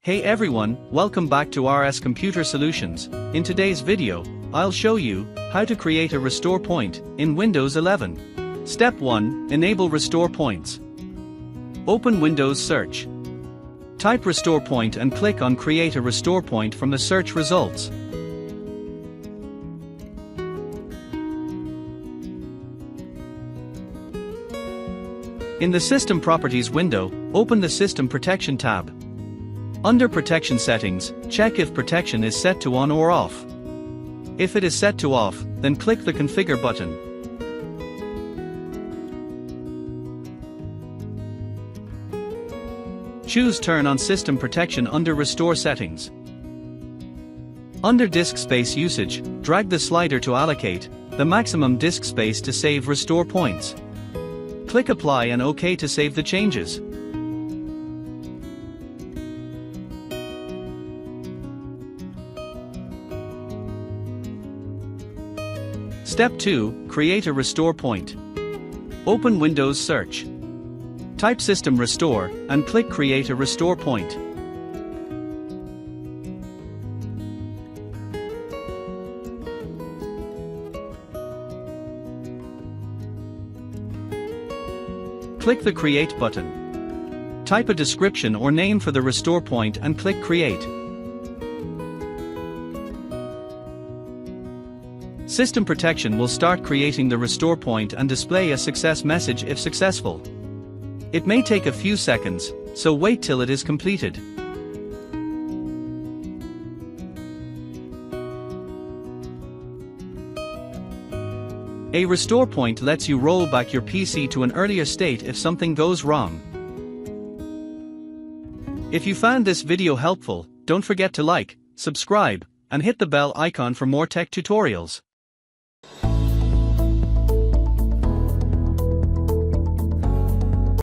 Hey everyone, welcome back to RS Computer Solutions. In today's video, I'll show you how to create a restore point in Windows 11. Step 1. Enable restore points. Open Windows Search. Type restore point and click on Create a restore point from the search results. In the System Properties window, open the System Protection tab. Under Protection Settings, check if protection is set to on or off. If it is set to off, then click the Configure button. Choose Turn on System Protection under Restore Settings. Under Disk Space Usage, drag the slider to allocate the maximum disk space to save restore points. Click Apply and OK to save the changes. Step 2. Create a restore point. Open Windows Search. Type System Restore, and click Create a restore point. Click the Create button. Type a description or name for the restore point and click Create. System Protection will start creating the restore point and display a success message if successful. It may take a few seconds, so wait till it is completed. A restore point lets you roll back your PC to an earlier state if something goes wrong. If you found this video helpful, don't forget to like, subscribe, and hit the bell icon for more tech tutorials.